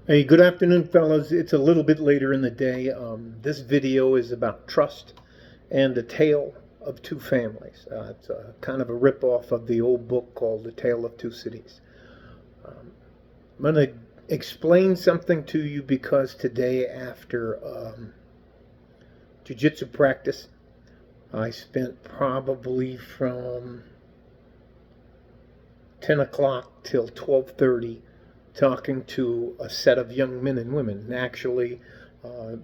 Hey, good afternoon, fellas. It's a little bit later in the day. This video is about trust and the tale of two families. It's kind of a ripoff of the old book called The Tale of Two Cities. I'm going to explain something to you because today, after jiu-jitsu practice, I spent probably from 10 o'clock till 12:30 talking to a set of young men and women. And actually,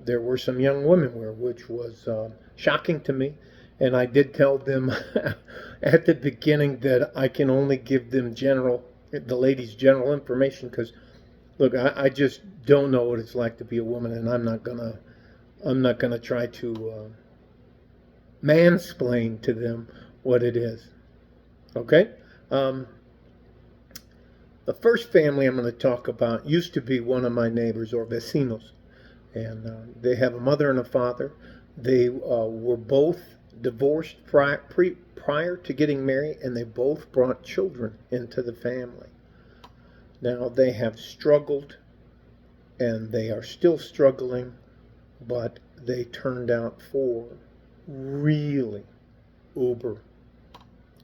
there were some young women there, which was shocking to me. And I did tell them at the beginning that I can only give them the ladies general information because, look, I just don't know what it's like to be a woman, and I'm not gonna try to mansplain to them what it is. Okay. The first family I'm going to talk about used to be one of my neighbors, or vecinos, and they have a mother and a father. They were both divorced prior to getting married, and they both brought children into the family. Now, they have struggled, and they are still struggling, but they turned out four really uber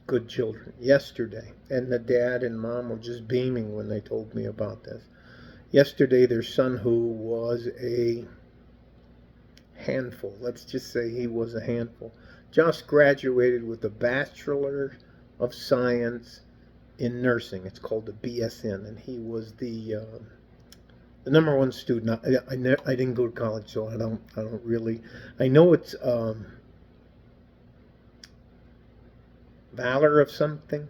good children yesterday, and the dad and mom were just beaming when they told me about this. Yesterday, their son, who was a handful, let's just say he was a handful, just graduated with a Bachelor of Science in nursing. It's called the BSN, and he was the number one student. I didn't go to college, so I don't really. I know it's valor of something.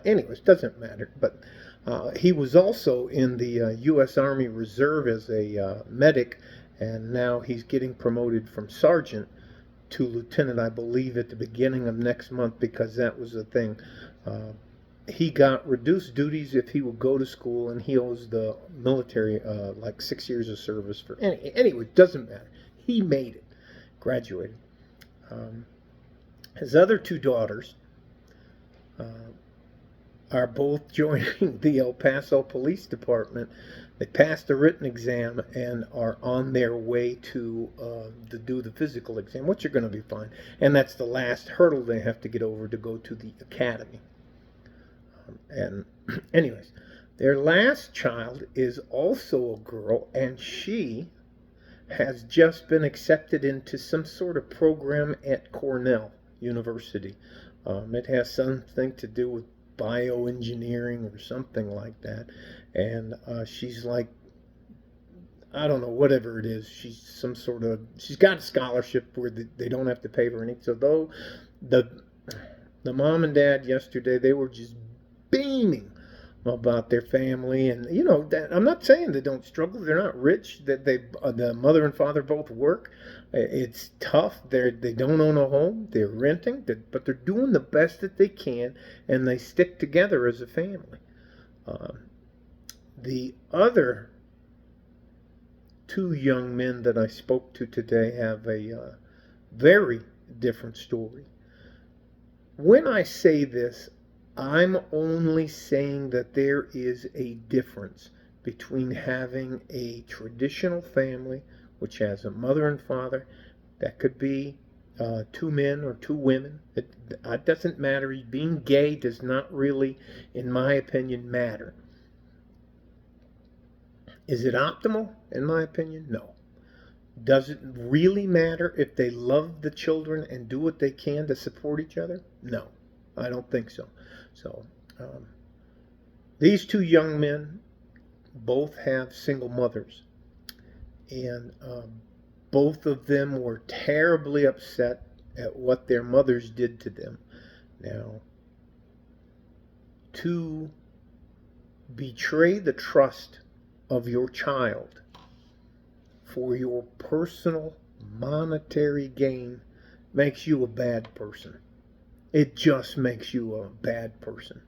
Anyways, doesn't matter. But he was also in the U.S. Army Reserve as a medic, and now he's getting promoted from sergeant to lieutenant, I believe, at the beginning of next month, because that was the thing. He got reduced duties if he would go to school, and he owes the military like 6 years of service for. Anyway, doesn't matter. He made it, graduated. His other two daughters are both joining the El Paso Police Department. They passed the written exam and are on their way to do the physical exam, which are going to be fine. And that's the last hurdle they have to get over to go to the academy. And anyways, their last child is also a girl, and she has just been accepted into some sort of program at Cornell University. It has something to do with bioengineering or something like that. And she's like, I don't know, whatever it is. She's got a scholarship where they don't have to pay for anything. So though the mom and dad yesterday, they were just beaming about their family, and I'm not saying they don't struggle. They're not rich. That the mother and father both work. It's tough. They don't own a home. They're renting, but they're doing the best that they can, and they stick together as a family. The other two young men that I spoke to today have a very different story. When I say this, I'm only saying that there is a difference between having a traditional family, which has a mother and father. That could be two men or two women. It doesn't matter. Being gay does not really, in my opinion, matter. Is it optimal? In my opinion, no. Does it really matter if they love the children and do what they can to support each other? No, I don't think so. So these two young men both have single mothers, and both of them were terribly upset at what their mothers did to them. Now, to betray the trust of your child for your personal monetary gain makes you a bad person. It just makes you a bad person.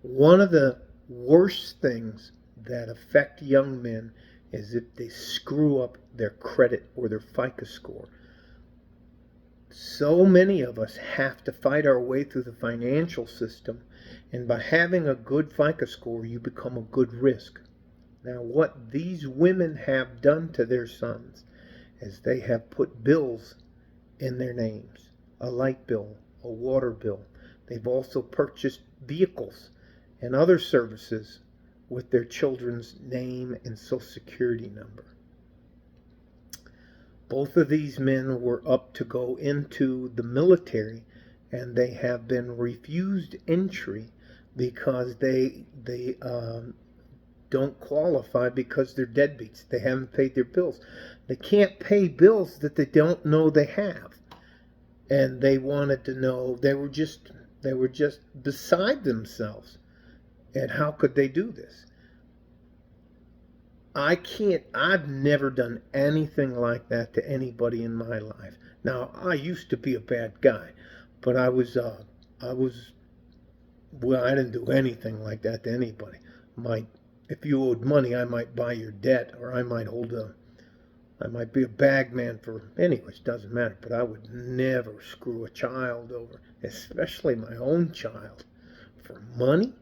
One of the worst things that affect young men is if they screw up their credit or their FICO score. So many of us have to fight our way through the financial system, and by having a good FICO score, you become a good risk. Now, what these women have done to their sons is they have put bills in their names, a light bill, a water bill. They've also purchased vehicles and other services with their children's name and social security number. Both of these men were up to go into the military, and they have been refused entry because they don't qualify because they're deadbeats. They haven't paid their bills. They can't pay bills that they don't know they have. And they wanted to know, they were just beside themselves. And how could they do this? I've never done anything like that to anybody in my life. Now, I used to be a bad guy, but well, I didn't do anything like that to anybody. If you owed money, I might buy your debt, or I might be a bag man for, anyways, doesn't matter. But I would never screw a child over, especially my own child, for money.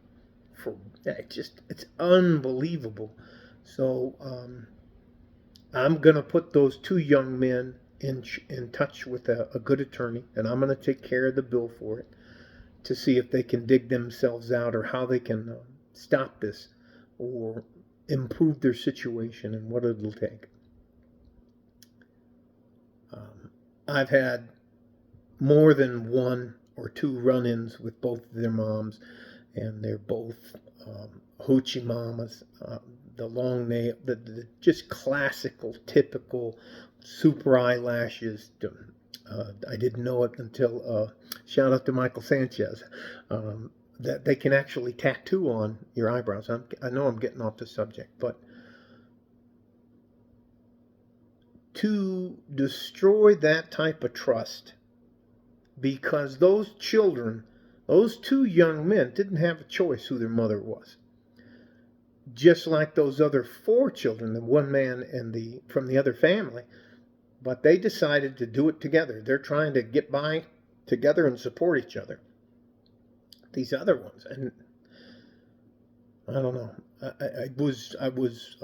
It's unbelievable. So I'm going to put those two young men in touch with a good attorney, and I'm going to take care of the bill for it to see if they can dig themselves out, or how they can stop this or improve their situation and what it'll take. I've had more than one or two run-ins with both of their moms, and they're both hoochie mamas. The long nail, the just classical, typical super eyelashes. I didn't know it until, shout out to Michael Sanchez, that they can actually tattoo on your eyebrows. I know I'm getting off the subject, but to destroy that type of trust, because those children, those two young men, didn't have a choice who their mother was. Just like those other four children, the one man and from the other family, but they decided to do it together. They're trying to get by together and support each other. These other ones, and I don't know. I was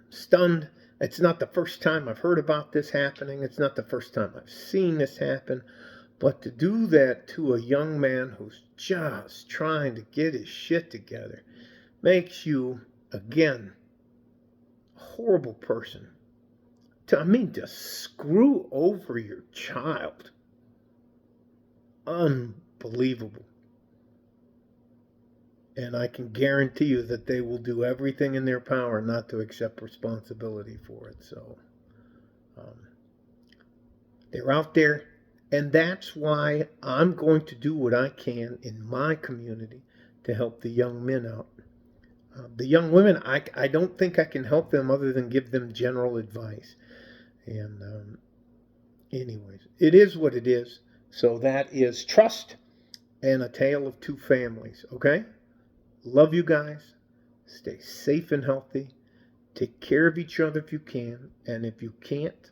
stunned. It's not the first time I've heard about this happening. It's not the first time I've seen this happen. But to do that to a young man who's just trying to get his shit together makes you, again, a horrible person. To screw over your child. Unbelievable. And I can guarantee you that they will do everything in their power not to accept responsibility for it. So they're out there, and that's why I'm going to do what I can in my community to help the young men out. The young women, I don't think I can help them other than give them general advice. And anyways, it is what it is. So that is Trust and A Tale of Two Families, okay? Love you guys. Stay safe and healthy. Take care of each other if you can. And if you can't,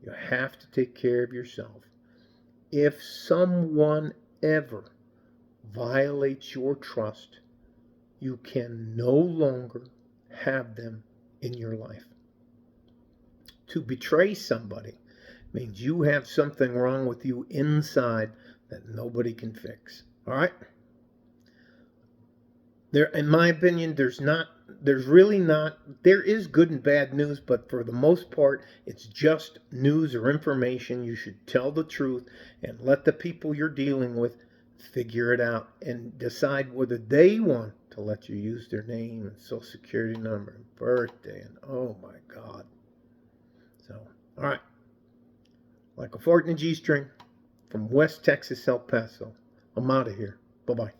you have to take care of yourself. If someone ever violates your trust, you can no longer have them in your life. To betray somebody means you have something wrong with you inside that nobody can fix. All right? In my opinion, there is good and bad news, but for the most part, it's just news or information. You should tell the truth and let the people you're dealing with figure it out and decide whether they want to let you use their name and social security number and birthday, and oh my God. So, all right. Like a fart in a G-string from West Texas, El Paso. I'm out of here. Bye-bye.